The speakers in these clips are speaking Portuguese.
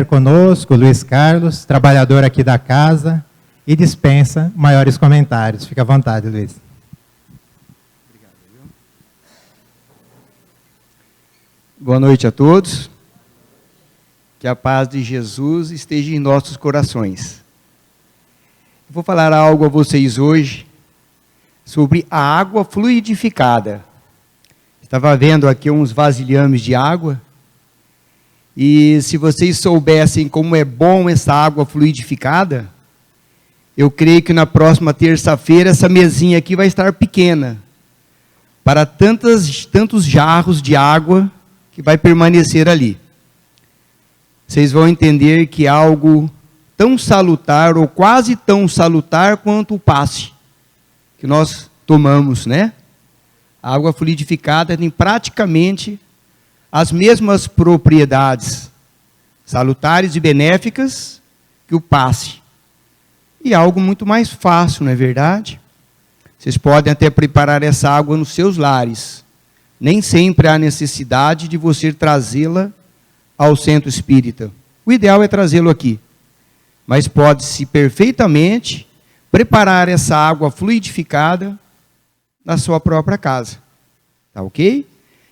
estiver conosco, Luiz Carlos, trabalhador aqui da casa, e dispensa maiores comentários. Fica à vontade, Luiz. Boa noite a todos. Que a paz de Jesus esteja em nossos corações. Vou falar algo a vocês hoje sobre a água fluidificada. Estava vendo aqui uns vasilhames de água, e se vocês soubessem como é bom essa água fluidificada, eu creio que na próxima terça-feira essa mesinha aqui vai estar pequena, para tantos jarros de água que vai permanecer ali. Vocês vão entender que é algo tão salutar, ou quase tão salutar, quanto o passe que nós tomamos, né? A água fluidificada tem praticamente as mesmas propriedades salutares e benéficas que o passe. E é algo muito mais fácil, não é verdade? Vocês podem até preparar essa água nos seus lares. Nem sempre há necessidade de você trazê-la ao centro espírita. O ideal é trazê-lo aqui. Mas pode-se perfeitamente preparar essa água fluidificada na sua própria casa. Tá ok?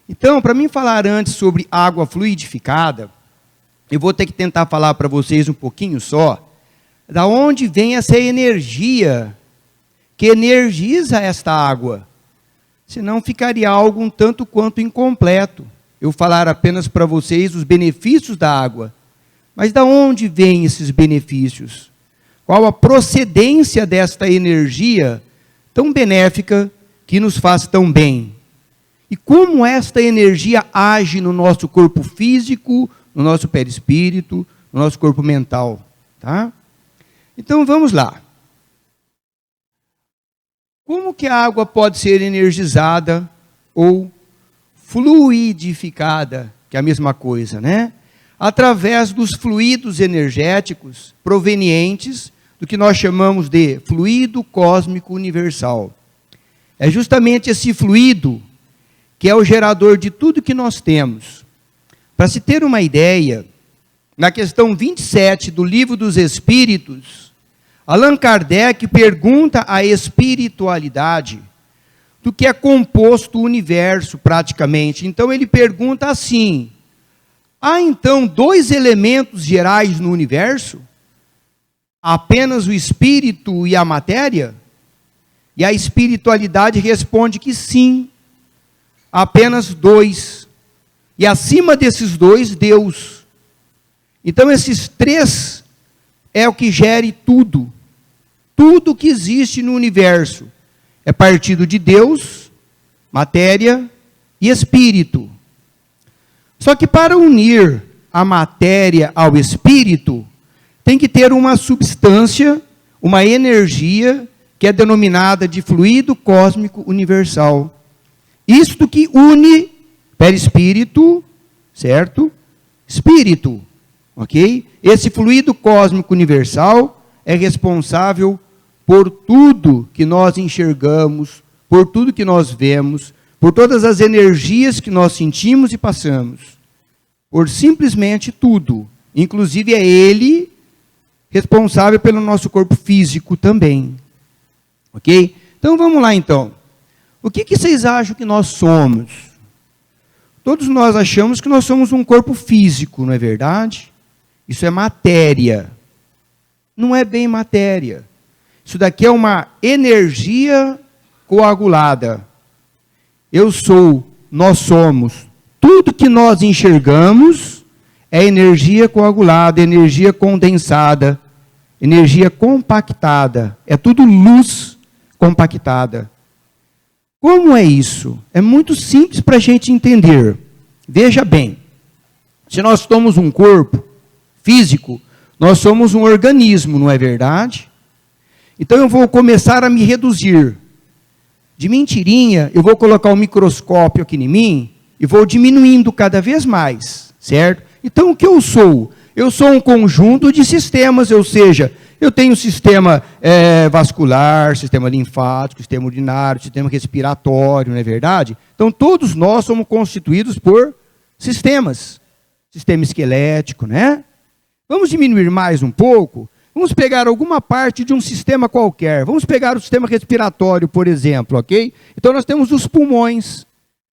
Então, para mim falar antes sobre água fluidificada, eu vou ter que tentar falar para vocês um pouquinho só, da onde vem essa energia que energiza esta água. Senão ficaria algo um tanto quanto incompleto. Eu falar apenas para vocês os benefícios da água. Mas da onde vêm esses benefícios? Qual a procedência desta energia tão benéfica que nos faz tão bem? E como esta energia age no nosso corpo físico, no nosso perispírito, no nosso corpo mental, tá? Então vamos lá. Como que a água pode ser energizada ou fluidificada, que é a mesma coisa, né? Através dos fluidos energéticos provenientes do que nós chamamos de fluido cósmico universal. É justamente esse fluido que é o gerador de tudo que nós temos. Para se ter uma ideia, na questão 27 do Livro dos Espíritos, Allan Kardec pergunta à espiritualidade do que é composto o universo, praticamente. Então ele pergunta assim: há então dois elementos gerais no universo? Apenas o espírito e a matéria? E a espiritualidade responde que sim, apenas dois. E acima desses dois, Deus. Então esses três é o que gere tudo. Tudo que existe no universo é partido de Deus, matéria e espírito. Só que para unir a matéria ao espírito, tem que ter uma substância, uma energia, que é denominada de fluido cósmico universal. Isto que une perispírito, certo? Espírito, ok? Esse fluido cósmico universal é responsável por tudo que nós enxergamos, por tudo que nós vemos, por todas as energias que nós sentimos e passamos, por simplesmente tudo. Inclusive é ele responsável pelo nosso corpo físico também. Ok? Então vamos lá então. O que vocês acham que nós somos? Todos nós achamos que nós somos um corpo físico, não é verdade? Isso é matéria. Não é bem matéria. Isso daqui é uma energia coagulada. Eu sou, nós somos. Tudo que nós enxergamos é energia coagulada, energia condensada, energia compactada. É tudo luz compactada. Como é isso? É muito simples para a gente entender. Veja bem, se nós somos um corpo físico, nós somos um organismo, não é verdade? Então eu vou começar a me reduzir. De mentirinha, eu vou colocar um microscópio aqui em mim e vou diminuindo cada vez mais, certo? Então o que eu sou? Eu sou um conjunto de sistemas, ou seja, eu tenho sistema vascular, sistema linfático, sistema urinário, sistema respiratório, não é verdade? Então todos nós somos constituídos por sistemas. Sistema esquelético, né? Vamos diminuir mais um pouco. Vamos pegar alguma parte de um sistema qualquer. Vamos pegar o sistema respiratório, por exemplo, ok? Então nós temos os pulmões,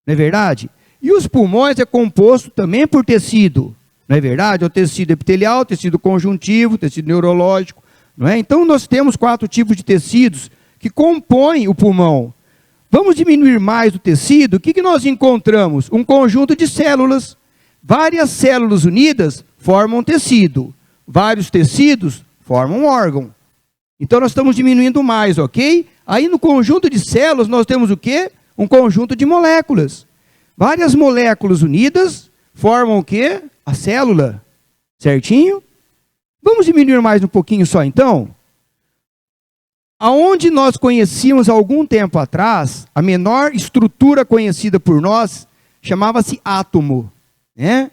não é verdade? E os pulmões é composto também por tecido, não é verdade? O tecido epitelial, tecido conjuntivo, tecido neurológico, não é? Então nós temos 4 tipos de tecidos que compõem o pulmão. Vamos diminuir mais o tecido, o que nós encontramos? Um conjunto de células. Várias células unidas formam tecido. Vários tecidos formam um órgão. Então nós estamos diminuindo mais, ok? Aí no conjunto de células nós temos o quê? Um conjunto de moléculas. Várias moléculas unidas formam o quê? A célula. Certinho? Vamos diminuir mais um pouquinho só então? Aonde nós conhecíamos há algum tempo atrás, a menor estrutura conhecida por nós chamava-se átomo, né?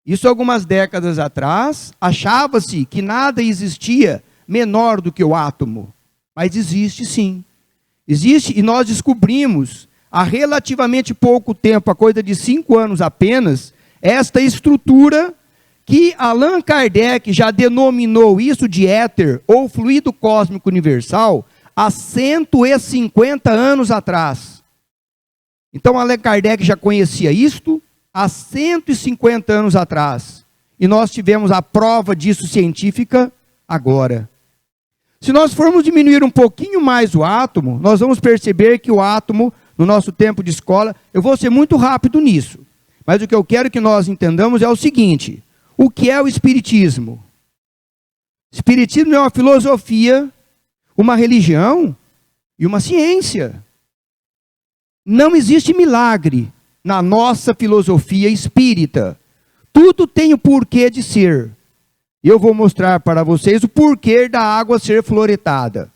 Isso algumas décadas atrás, achava-se que nada existia menor do que o átomo. Mas existe sim. Existe, e nós descobrimos, há relativamente pouco tempo, há coisa de 5 anos apenas, esta estrutura que Allan Kardec já denominou isso de éter, ou fluido cósmico universal, há 150 anos atrás. Então Allan Kardec já conhecia isto há 150 anos atrás. E nós tivemos a prova disso científica agora. Se nós formos diminuir um pouquinho mais o átomo, nós vamos perceber que o átomo, no nosso tempo de escola, eu vou ser muito rápido nisso, mas o que eu quero que nós entendamos é o seguinte: o que é o Espiritismo? Espiritismo é uma filosofia, uma religião e uma ciência. Não existe milagre na nossa filosofia espírita. Tudo tem o porquê de ser. E eu vou mostrar para vocês o porquê da água ser fluoretada.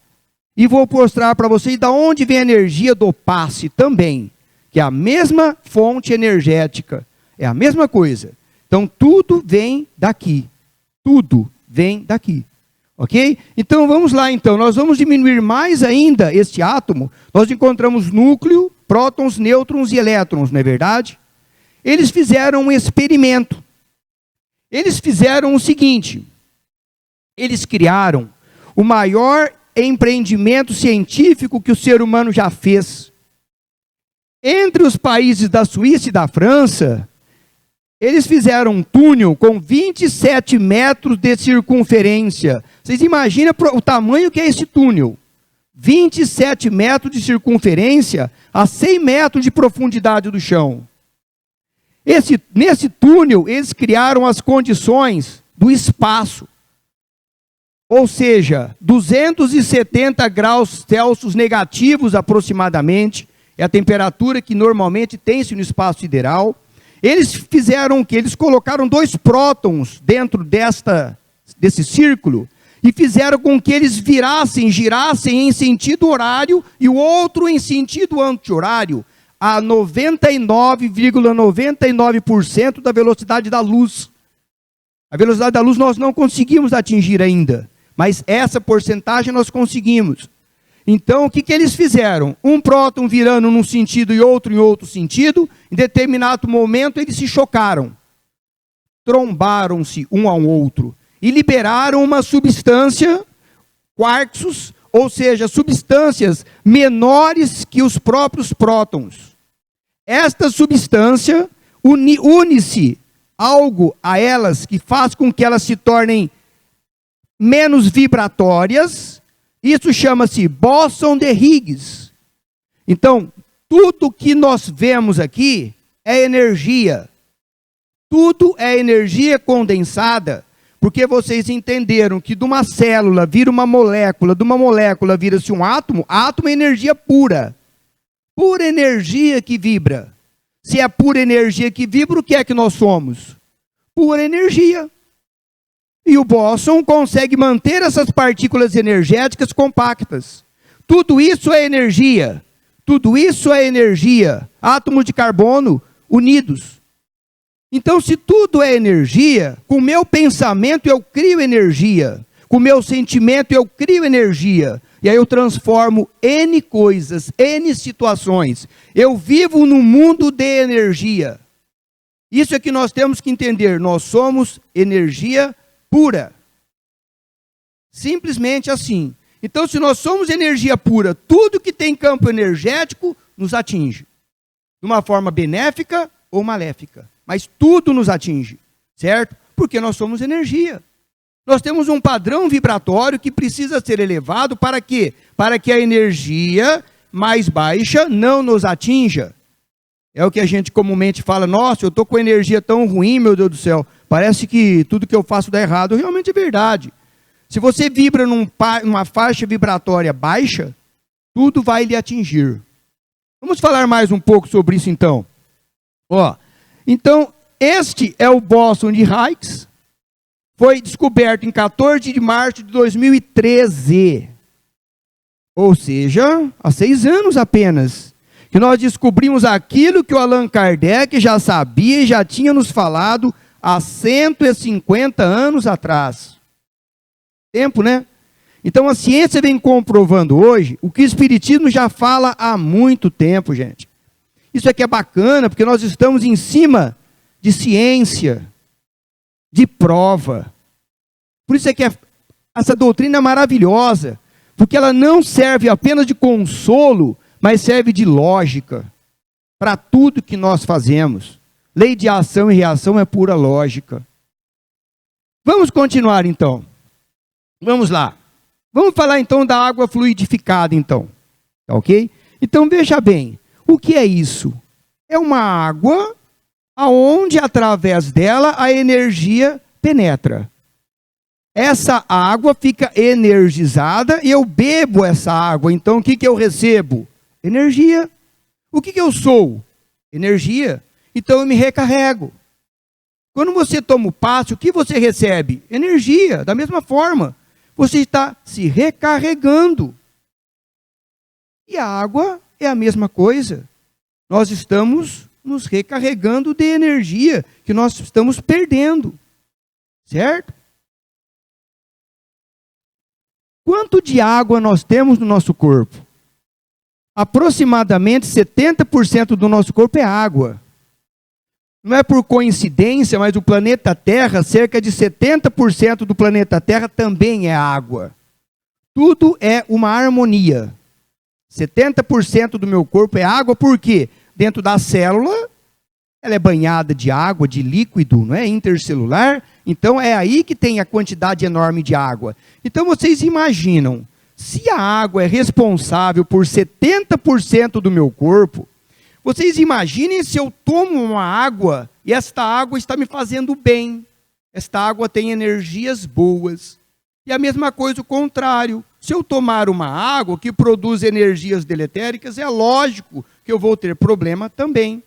E vou mostrar para vocês de onde vem a energia do passe também, que é a mesma fonte energética, é a mesma coisa. Então tudo vem daqui. Tudo vem daqui. Ok? Então vamos lá então, nós vamos diminuir mais ainda este átomo. Nós encontramos núcleo, prótons, nêutrons e elétrons, não é verdade? Eles fizeram um experimento. Eles fizeram o seguinte: eles criaram o maior empreendimento científico que o ser humano já fez. Entre os países da Suíça e da França, eles fizeram um túnel com 27 metros de circunferência. Vocês imaginam o tamanho que é esse túnel? 27 metros de circunferência a 100 metros de profundidade do chão. Nesse túnel, eles criaram as condições do espaço. Ou seja, 270 graus Celsius negativos aproximadamente, é a temperatura que normalmente tem-se no espaço sideral. Eles fizeram o quê? Eles colocaram 2 prótons dentro desse círculo e fizeram com que eles girassem em sentido horário e o outro em sentido anti-horário, a 99,99% da velocidade da luz. A velocidade da luz nós não conseguimos atingir ainda, mas essa porcentagem nós conseguimos. Então, o que eles fizeram? Um próton virando num sentido e outro em outro sentido, em determinado momento eles se chocaram, trombaram-se um ao outro e liberaram uma substância, quarks, ou seja, substâncias menores que os próprios prótons. Esta substância une-se algo a elas que faz com que elas se tornem menos vibratórias. Isso chama-se bóson de Higgs. Então, tudo que nós vemos aqui é energia. Tudo é energia condensada, porque vocês entenderam que de uma célula vira uma molécula, de uma molécula vira-se um átomo. Átomo é energia pura. Pura energia que vibra. Se é pura energia que vibra, o que é que nós somos? Pura energia. E o bóson consegue manter essas partículas energéticas compactas. Tudo isso é energia. Tudo isso é energia. Átomos de carbono unidos. Então, se tudo é energia, com o meu pensamento eu crio energia. Com o meu sentimento eu crio energia. E aí eu transformo N coisas, N situações. Eu vivo num mundo de energia. Isso é que nós temos que entender. Nós somos energia pura. Simplesmente assim. Então, se nós somos energia pura, tudo que tem campo energético nos atinge. De uma forma benéfica ou maléfica. Mas tudo nos atinge, certo? Porque nós somos energia. Nós temos um padrão vibratório que precisa ser elevado para quê? Para que a energia mais baixa não nos atinja. É o que a gente comumente fala, nossa, eu estou com energia tão ruim, meu Deus do céu, parece que tudo que eu faço dá errado. Realmente é verdade. Se você vibra numa faixa vibratória baixa, tudo vai lhe atingir. Vamos falar mais um pouco sobre isso então. Então, este é o bóson de Higgs. Foi descoberto em 14 de março de 2013. Ou seja, há 6 anos apenas, que nós descobrimos aquilo que o Allan Kardec já sabia e já tinha nos falado há 150 anos atrás. Tempo, né? Então a ciência vem comprovando hoje o que o Espiritismo já fala há muito tempo, gente. Isso aqui é bacana, porque nós estamos em cima de ciência, de prova. Por isso é que essa doutrina é maravilhosa, porque ela não serve apenas de consolo, mas serve de lógica para tudo que nós fazemos. Lei de ação e reação é pura lógica. Vamos continuar então. Vamos lá. Vamos falar então da água fluidificada então. Tá ok? Então veja bem, o que é isso? É uma água aonde através dela a energia penetra. Essa água fica energizada e eu bebo essa água. Então o que eu recebo? Energia. O que eu sou? Energia. Então eu me recarrego. Quando você toma o passe, o que você recebe? Energia. Da mesma forma, você está se recarregando. E a água é a mesma coisa. Nós estamos nos recarregando de energia que nós estamos perdendo. Certo? Quanto de água nós temos no nosso corpo? Aproximadamente 70% do nosso corpo é água. Não é por coincidência, mas o planeta Terra, cerca de 70% do planeta Terra também é água. Tudo é uma harmonia. 70% do meu corpo é água, por quê? Dentro da célula, ela é banhada de água, de líquido, não é? Intercelular. Então é aí que tem a quantidade enorme de água. Então vocês imaginam, se a água é responsável por 70% do meu corpo, vocês imaginem se eu tomo uma água e esta água está me fazendo bem. Esta água tem energias boas. E a mesma coisa o contrário. Se eu tomar uma água que produz energias deletéricas, é lógico que eu vou ter problema também.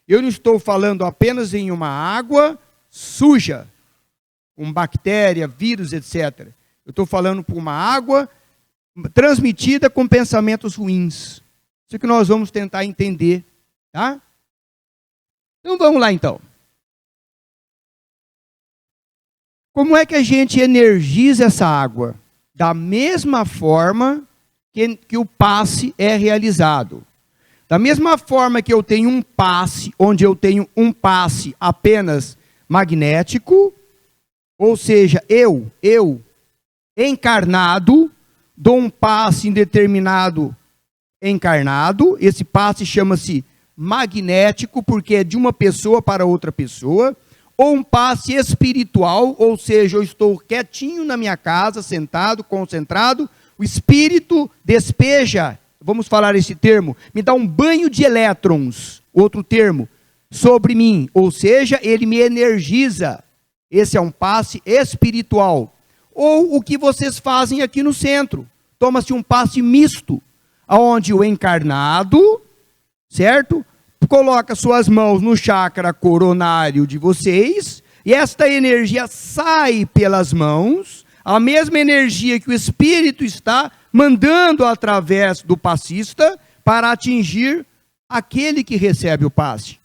Eu não estou falando apenas em uma água suja, com bactéria, vírus, etc. Eu estou falando por uma água transmitida com pensamentos ruins. Isso que nós vamos tentar entender. Tá? Então vamos lá então. Como é que a gente energiza essa água? Da mesma forma que o passe é realizado. Da mesma forma que eu tenho um passe, onde eu tenho um passe apenas magnético, ou seja, eu encarnado, dou um passe em determinado encarnado, esse passe chama-se magnético, porque é de uma pessoa para outra pessoa, ou um passe espiritual, ou seja, eu estou quietinho na minha casa, sentado, concentrado, o espírito despeja, vamos falar esse termo, me dá um banho de elétrons, outro termo, sobre mim, ou seja, ele me energiza. Esse é um passe espiritual. Ou o que vocês fazem aqui no centro, toma-se um passe misto, onde o encarnado, certo? Coloca suas mãos no chakra coronário de vocês, e esta energia sai pelas mãos, a mesma energia que o espírito está mandando através do passista para atingir aquele que recebe o passe.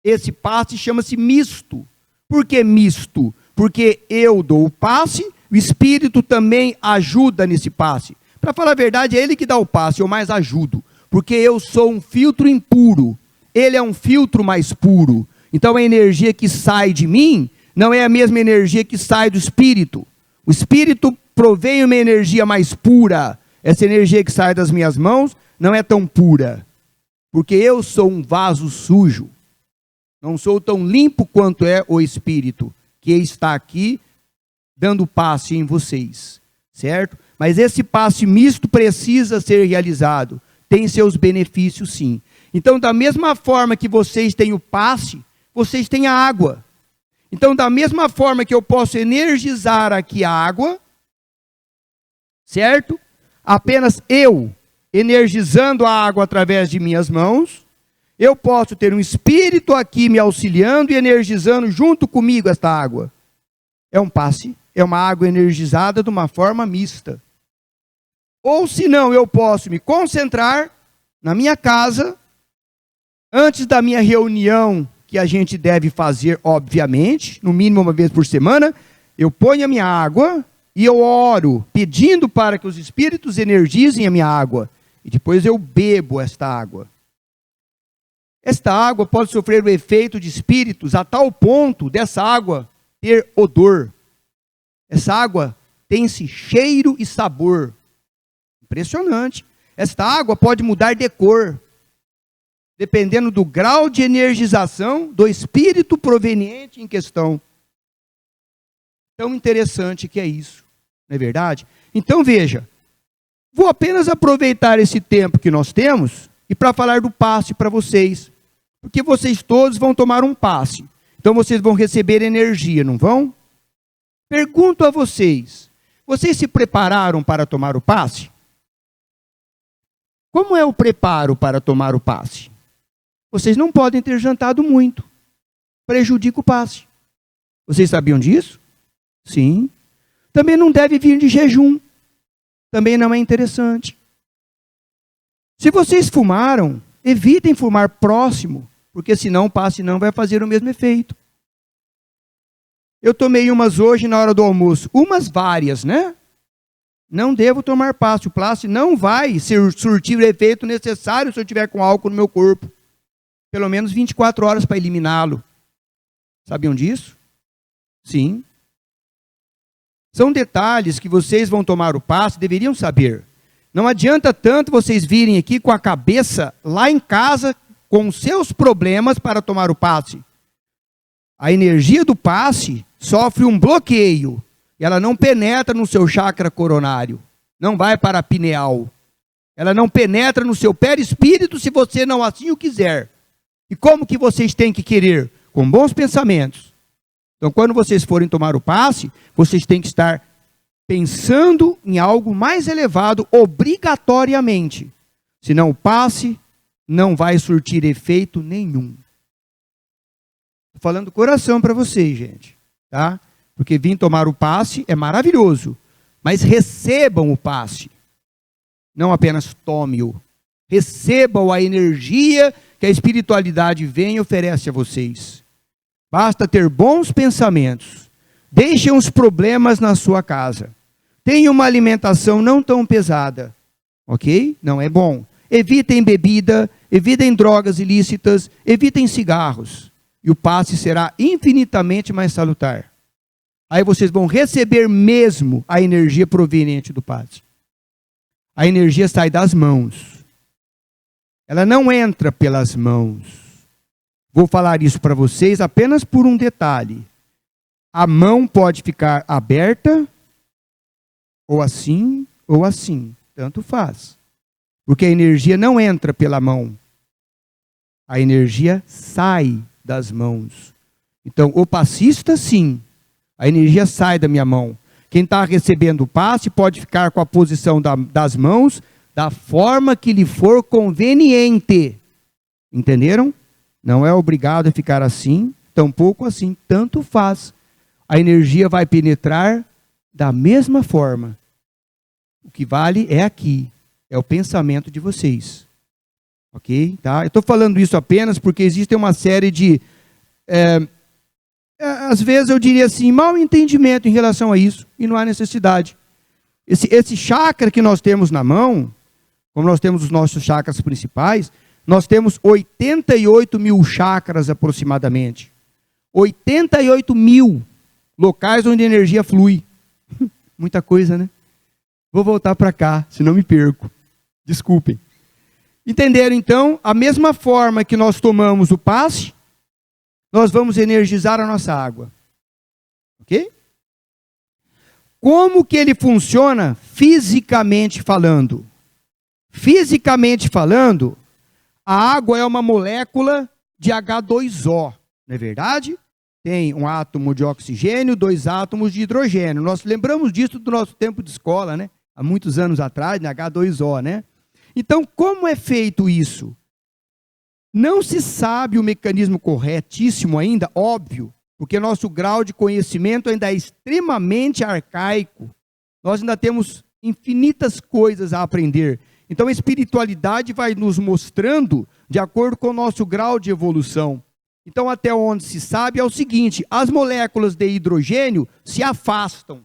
Esse passe chama-se misto. Por que misto? Porque eu dou o passe, o espírito também ajuda nesse passe. Para falar a verdade, é ele que dá o passe, eu mais ajudo. Porque eu sou um filtro impuro, ele é um filtro mais puro. Então a energia que sai de mim não é a mesma energia que sai do espírito. O espírito provém uma energia mais pura. Essa energia que sai das minhas mãos não é tão pura, porque eu sou um vaso sujo. Não sou tão limpo quanto é o espírito que está aqui dando passe em vocês, certo? Mas esse passe misto precisa ser realizado. Tem seus benefícios, sim. Então, da mesma forma que vocês têm o passe, vocês têm a água. Então, da mesma forma que eu posso energizar aqui a água, certo? Apenas eu energizando a água através de minhas mãos, eu posso ter um espírito aqui me auxiliando e energizando junto comigo esta água. É um passe, é uma água energizada de uma forma mista. Ou se não, eu posso me concentrar na minha casa, antes da minha reunião, que a gente deve fazer, obviamente, no mínimo uma vez por semana, eu ponho a minha água e eu oro, pedindo para que os espíritos energizem a minha água. E depois eu bebo esta água. Esta água pode sofrer o efeito de espíritos a tal ponto dessa água ter odor. Essa água tem-se cheiro e sabor. Impressionante. Esta água pode mudar de cor, dependendo do grau de energização do espírito proveniente em questão. Tão interessante que é isso, não é verdade? Então veja, vou apenas aproveitar esse tempo que nós temos e para falar do passe para vocês, porque vocês todos vão tomar um passe, então vocês vão receber energia, não vão? Pergunto a vocês, vocês se prepararam para tomar o passe? Como é o preparo para tomar o passe? Vocês não podem ter jantado muito, prejudica o passe. Vocês sabiam disso? Sim. Também não deve vir de jejum, também não é interessante. Se vocês fumaram, evitem fumar próximo, porque senão o passe não vai fazer o mesmo efeito. Eu tomei umas hoje na hora do almoço, umas várias, né? Não devo tomar passe, o passe não vai surtir o efeito necessário se eu tiver com álcool no meu corpo. Pelo menos 24 horas para eliminá-lo. Sabiam disso? Sim. São detalhes que vocês vão tomar o passe, deveriam saber. Não adianta tanto vocês virem aqui com a cabeça lá em casa, com os seus problemas para tomar o passe. A energia do passe sofre um bloqueio. Ela não penetra no seu chakra coronário. Não vai para a pineal. Ela não penetra no seu perispírito se você não assim o quiser. E como que vocês têm que querer? Com bons pensamentos. Então, quando vocês forem tomar o passe, vocês têm que estar pensando em algo mais elevado obrigatoriamente. Senão o passe não vai surtir efeito nenhum. Estou falando do coração para vocês, gente. Tá? Porque vir tomar o passe é maravilhoso. Mas recebam o passe. Não apenas tome-o. Recebam a energia que a espiritualidade vem e oferece a vocês. Basta ter bons pensamentos. Deixem os problemas na sua casa. Tenham uma alimentação não tão pesada. Ok? Não é bom. Evitem bebida, evitem drogas ilícitas, evitem cigarros. E o passe será infinitamente mais salutar. Aí vocês vão receber mesmo a energia proveniente do passe. A energia sai das mãos. Ela não entra pelas mãos. Vou falar isso para vocês apenas por um detalhe. A mão pode ficar aberta, ou assim, tanto faz. Porque a energia não entra pela mão. A energia sai das mãos. Então, o passista, sim. A energia sai da minha mão. Quem está recebendo o passe pode ficar com a posição das mãos da forma que lhe for conveniente. Entenderam? Não é obrigado a ficar assim, tampouco assim, tanto faz. A energia vai penetrar da mesma forma. O que vale é aqui, é o pensamento de vocês. Ok? Tá? Eu estou falando isso apenas porque existe uma série de, às vezes eu diria assim, mau entendimento em relação a isso, e não há necessidade. Esse chakra que nós temos na mão, como nós temos os nossos chakras principais, nós temos 88 mil chakras aproximadamente. 88 mil locais onde a energia flui. Muita coisa, né? Vou voltar para cá, senão me perco. Desculpem. Entenderam, então? A mesma forma que nós tomamos o passe, nós vamos energizar a nossa água. Ok? Como que ele funciona fisicamente falando? Fisicamente falando, a água é uma molécula de H2O, não é verdade? Tem um átomo de oxigênio, 2 átomos de hidrogênio. Nós lembramos disso do nosso tempo de escola, né? Há muitos anos atrás, né? H2O, né? Então, como é feito isso? Não se sabe o mecanismo corretíssimo ainda, óbvio, porque nosso grau de conhecimento ainda é extremamente arcaico. Nós ainda temos infinitas coisas a aprender. Então, a espiritualidade vai nos mostrando de acordo com o nosso grau de evolução. Então, até onde se sabe é o seguinte: as moléculas de hidrogênio se afastam.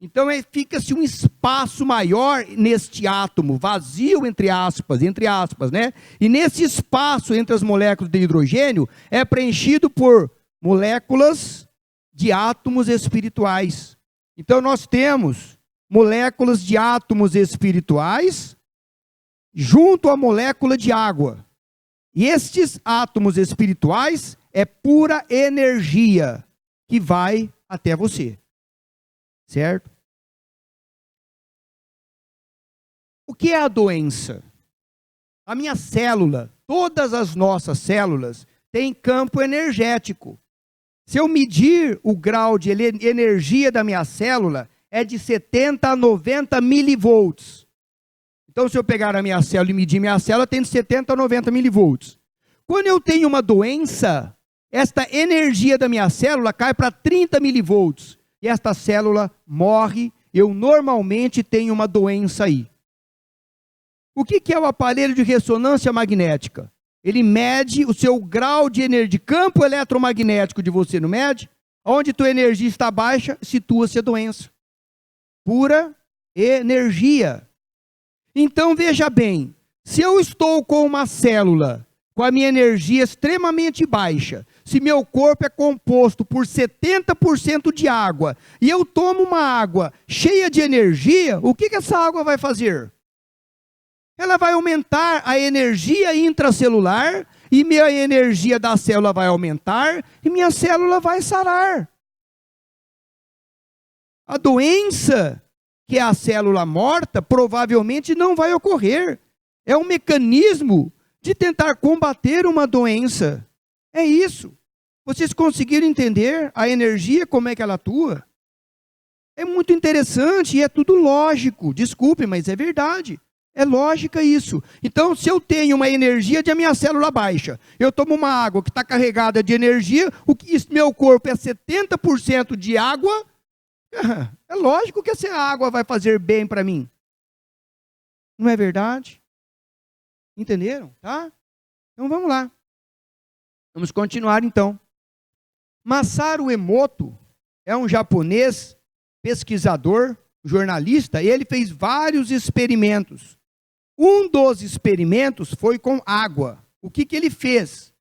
Então, fica-se um espaço maior neste átomo, vazio, entre aspas, né? E nesse espaço entre as moléculas de hidrogênio é preenchido por moléculas de átomos espirituais. Então, nós temos moléculas de átomos espirituais junto à molécula de água. E estes átomos espirituais é pura energia que vai até você. Certo? O que é a doença? A minha célula, todas as nossas células, têm campo energético. Se eu medir o grau de energia da minha célula, é de 70 a 90 milivolts. Então, se eu pegar a minha célula e medir minha célula, tem de 70 a 90 milivolts. Quando eu tenho uma doença, esta energia da minha célula cai para 30 milivolts. E esta célula morre. Eu normalmente tenho uma doença aí. O que é o aparelho de ressonância magnética? Ele mede o seu grau de energia, de campo eletromagnético de você, não mede? Onde tua energia está baixa, situa-se a doença. Pura energia. Então, veja bem, se eu estou com uma célula com a minha energia extremamente baixa, se meu corpo é composto por 70% de água, e eu tomo uma água cheia de energia, o que essa água vai fazer? Ela vai aumentar a energia intracelular, e minha energia da célula vai aumentar, e minha célula vai sarar. A doença, que é a célula morta, provavelmente não vai ocorrer. É um mecanismo de tentar combater uma doença. É isso. Vocês conseguiram entender a energia, como é que ela atua? É muito interessante e é tudo lógico. Desculpem, mas é verdade. É lógica isso. Então, se eu tenho uma energia de a minha célula baixa, eu tomo uma água que está carregada de energia, meu corpo é 70% de água, é lógico que essa água vai fazer bem para mim. Não é verdade? Entenderam? Tá? Então vamos lá. Vamos continuar então. Masaru Emoto é um japonês, pesquisador, jornalista, e ele fez vários experimentos. Um dos experimentos foi com água. O que ele fez?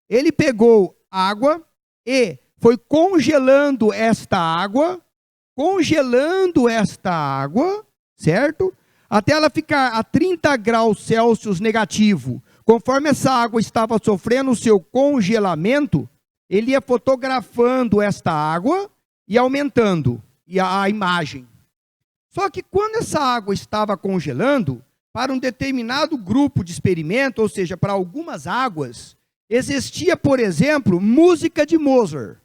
Ele pegou água e foi congelando esta água, certo? Até ela ficar a 30 graus Celsius negativo. Conforme essa água estava sofrendo o seu congelamento, ele ia fotografando esta água e aumentando a imagem. Só que quando essa água estava congelando, para um determinado grupo de experimento, ou seja, para algumas águas, existia, por exemplo, música de Mozart.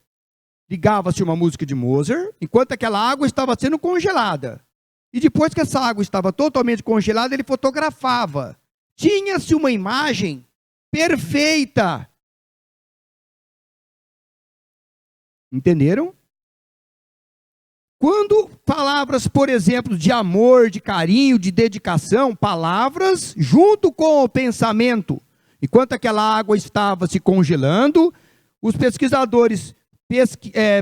Ligava-se uma música de Mozart, enquanto aquela água estava sendo congelada. E depois que essa água estava totalmente congelada, ele fotografava. Tinha-se uma imagem perfeita. Entenderam? Quando palavras, por exemplo, de amor, de carinho, de dedicação, palavras junto com o pensamento, enquanto aquela água estava se congelando, os pesquisadores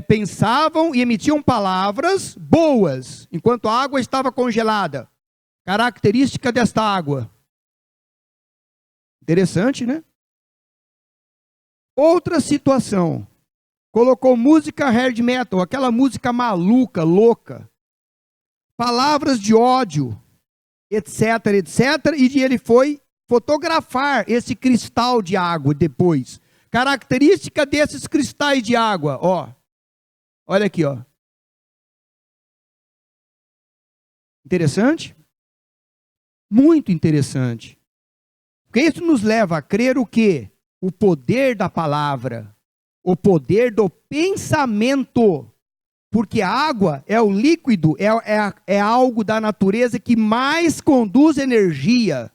pensavam e emitiam palavras boas, enquanto a água estava congelada. Característica desta água. Interessante, né? Outra situação. colocou música hard metal, aquela música maluca, louca, palavras de ódio, etc, etc, e ele foi fotografar esse cristal de água depois. Característica desses cristais de água, ó. Olha aqui, ó. Interessante? Muito interessante. Porque isso nos leva a crer o quê? O poder da palavra, o poder do pensamento. Porque a água é o líquido, é algo da natureza que mais conduz energia.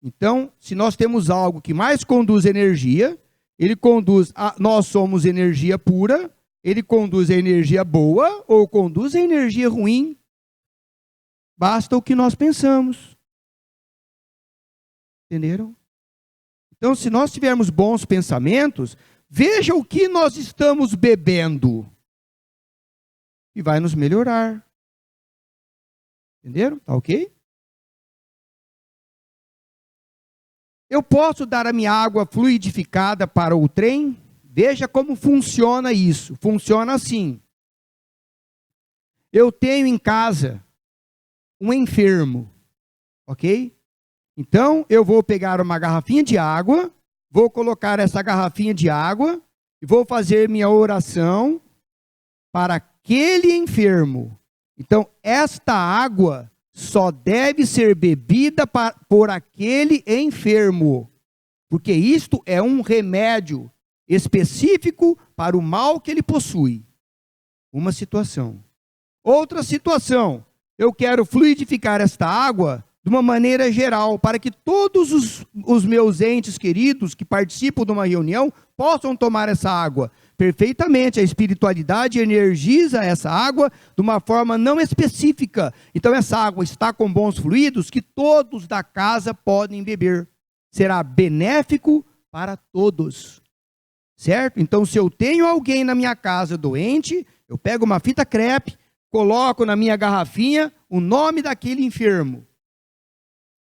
Então, se nós temos algo que mais conduz energia, ele conduz, nós somos energia pura, ele conduz a energia boa ou conduz a energia ruim. Basta o que nós pensamos. Entenderam? Então, se nós tivermos bons pensamentos, veja o que nós estamos bebendo. E vai nos melhorar. Entenderam? Tá ok? Eu posso dar a minha água fluidificada para o trem? Veja como funciona isso. Funciona assim. Eu tenho em casa um enfermo, ok? Então, eu vou pegar uma garrafinha de água, vou colocar essa garrafinha de água e vou fazer minha oração para aquele enfermo. Então, esta água só deve ser bebida por aquele enfermo, porque isto é um remédio específico para o mal que ele possui. Uma situação. Outra situação, eu quero fluidificar esta água de uma maneira geral, para que todos os meus entes queridos que participam de uma reunião possam tomar essa água perfeitamente. A espiritualidade energiza essa água de uma forma não específica. Então essa água está com bons fluidos que todos da casa podem beber. Será benéfico para todos. Certo? Então se eu tenho alguém na minha casa doente, eu pego uma fita crepe, coloco na minha garrafinha o nome daquele enfermo.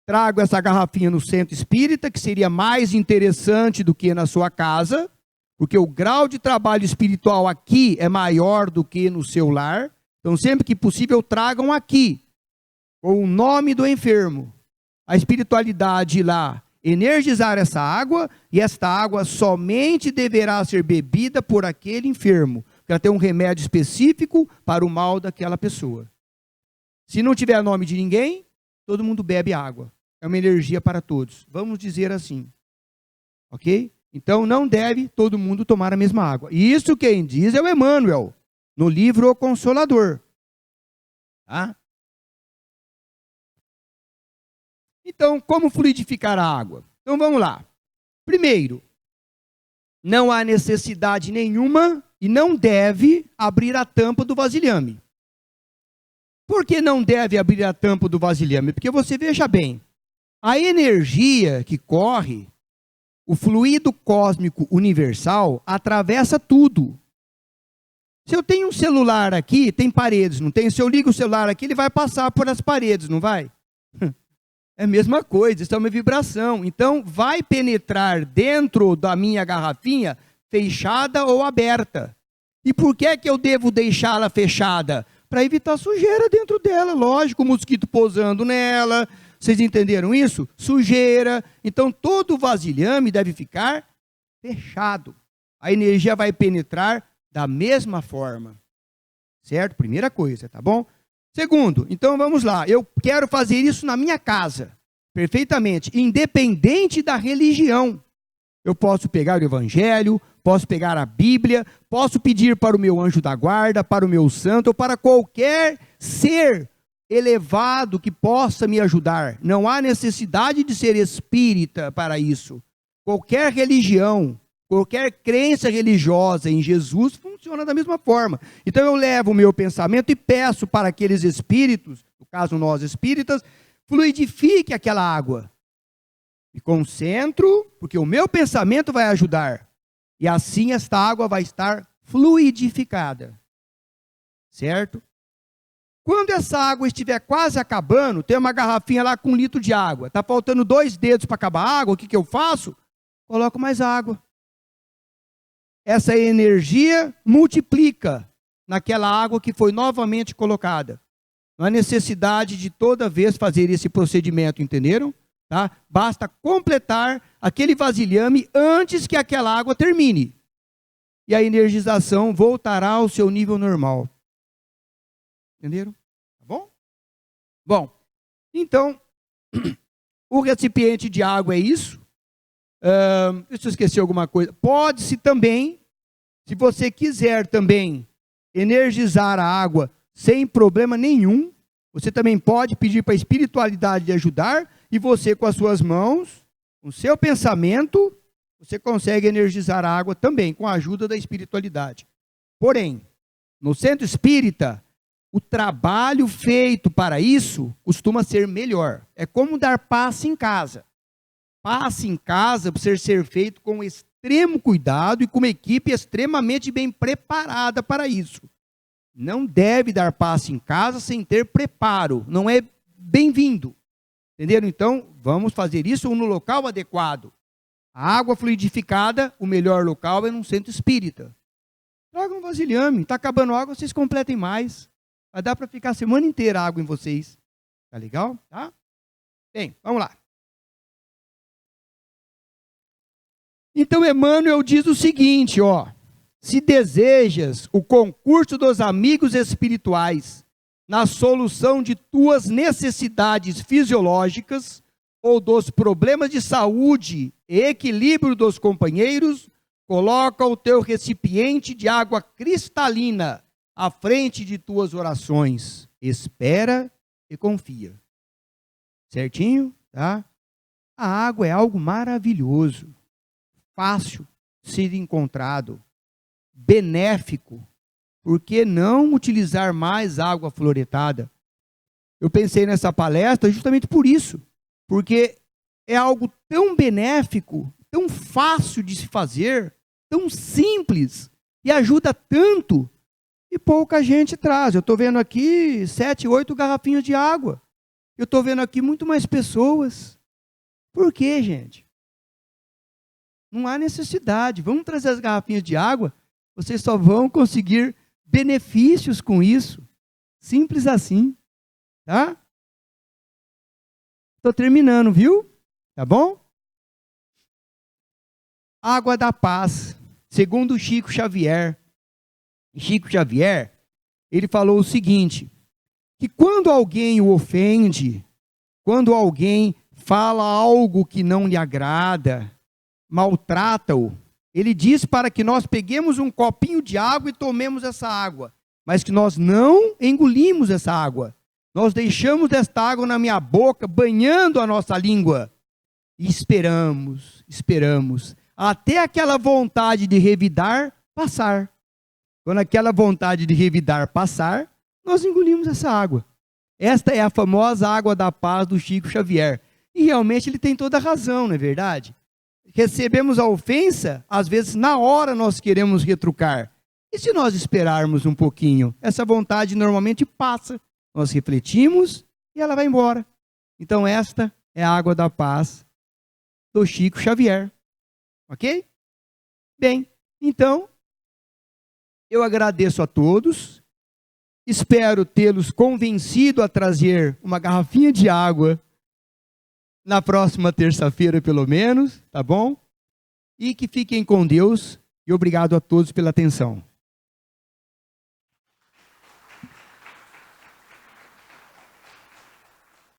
Trago essa garrafinha no centro espírita, que seria mais interessante do que na sua casa, porque o grau de trabalho espiritual aqui é maior do que no seu lar. Então, sempre que possível, tragam aqui, com o nome do enfermo. A espiritualidade lá, energizar essa água, e esta água somente deverá ser bebida por aquele enfermo, porque ela tem um remédio específico para o mal daquela pessoa. Se não tiver nome de ninguém, todo mundo bebe água. É uma energia para todos. Vamos dizer assim. Ok? Então, não deve todo mundo tomar a mesma água. E isso quem diz é o Emmanuel, no livro O Consolador. Tá? Então, como fluidificar a água? Então, vamos lá. Primeiro, não há necessidade nenhuma e não deve abrir a tampa do vasilhame. Por que não deve abrir a tampa do vasilhame? Porque você veja bem, a energia que corre, o fluido cósmico universal, atravessa tudo. Se eu tenho um celular aqui, tem paredes, não tem? Se eu ligo o celular aqui, ele vai passar por as paredes, não vai? É a mesma coisa, isso é uma vibração. Então, vai penetrar dentro da minha garrafinha, fechada ou aberta. E por que é que eu devo deixá-la fechada? Para evitar sujeira dentro dela, lógico, o mosquito pousando nela. Vocês entenderam isso? Sujeira. Então, todo o vasilhame deve ficar fechado. A energia vai penetrar da mesma forma. Certo? Primeira coisa, tá bom? Segundo, então vamos lá. Eu quero fazer isso na minha casa. Perfeitamente. Independente da religião. Eu posso pegar o Evangelho, posso pegar a Bíblia, posso pedir para o meu anjo da guarda, para o meu santo, ou para qualquer ser elevado que possa me ajudar. Não há necessidade de ser espírita para isso. Qualquer religião, qualquer crença religiosa em Jesus funciona da mesma forma. Então eu levo o meu pensamento e peço para aqueles espíritos, no caso nós espíritas, fluidifique aquela água. Me concentro, porque o meu pensamento vai ajudar. E assim esta água vai estar fluidificada. Certo? Quando essa água estiver quase acabando, tem uma garrafinha lá com 1 litro de água. Está faltando 2 dedos para acabar a água, o que eu faço? Coloco mais água. essa energia multiplica naquela água que foi novamente colocada. Não há necessidade de toda vez fazer esse procedimento, entenderam? Tá? Basta completar aquele vasilhame antes que aquela água termine. E a energização voltará ao seu nível normal. Entenderam? Tá bom? Bom, então, o recipiente de água é isso. Se eu esqueci alguma coisa, pode-se também, se você quiser também energizar a água sem problema nenhum, você também pode pedir para a espiritualidade de ajudar, e você com as suas mãos, com o seu pensamento, você consegue energizar a água também, com a ajuda da espiritualidade. Porém, no centro espírita, o trabalho feito para isso costuma ser melhor. É como dar passe em casa. Passe em casa precisa ser feito com extremo cuidado e com uma equipe extremamente bem preparada para isso. Não deve dar passe em casa sem ter preparo. Não é bem-vindo. Entenderam? Então, vamos fazer isso no local adequado. A água fluidificada, o melhor local é num centro espírita. Traga um vasilhame. Está acabando a água, vocês completem mais. Vai dar para ficar a semana inteira água em vocês. Tá legal? Tá? Bem, vamos lá. Então, Emmanuel diz o seguinte, ó. Se desejas o concurso dos amigos espirituais na solução de tuas necessidades fisiológicas ou dos problemas de saúde e equilíbrio dos companheiros, coloca o teu recipiente de água cristalina à frente de tuas orações. Espera e confia. Certinho? Tá? A água é algo maravilhoso, fácil de ser encontrado, benéfico. Por que não utilizar mais água fluoretada? Eu pensei nessa palestra justamente por isso, porque é algo tão benéfico, tão fácil de se fazer, tão simples, e ajuda tanto, e pouca gente traz. Eu estou vendo aqui 7, 8 garrafinhas de água. Eu estou vendo aqui muito mais pessoas. Por quê, gente? Não há necessidade. Vamos trazer as garrafinhas de água, vocês só vão conseguir benefícios com isso. Simples assim. Tá? Estou terminando, viu? Tá bom? Água da paz, segundo Chico Xavier. Chico Xavier, ele falou o seguinte, que quando alguém o ofende, quando alguém fala algo que não lhe agrada, maltrata-o, ele diz para que nós peguemos um copinho de água e tomemos essa água, mas que nós não engolimos essa água. Nós deixamos esta água na minha boca, banhando a nossa língua, e esperamos, até aquela vontade de revidar passar. Quando aquela vontade de revidar passar, nós engolimos essa água. Esta é a famosa água da paz do Chico Xavier. E realmente ele tem toda a razão, não é verdade? Recebemos a ofensa, às vezes na hora nós queremos retrucar. E se nós esperarmos um pouquinho? Essa vontade normalmente passa. Nós refletimos e ela vai embora. Então esta é a água da paz do Chico Xavier. Ok? Bem, então, eu agradeço a todos. Espero tê-los convencido a trazer uma garrafinha de água na próxima terça-feira, pelo menos, tá bom? E que fiquem com Deus. E obrigado a todos pela atenção.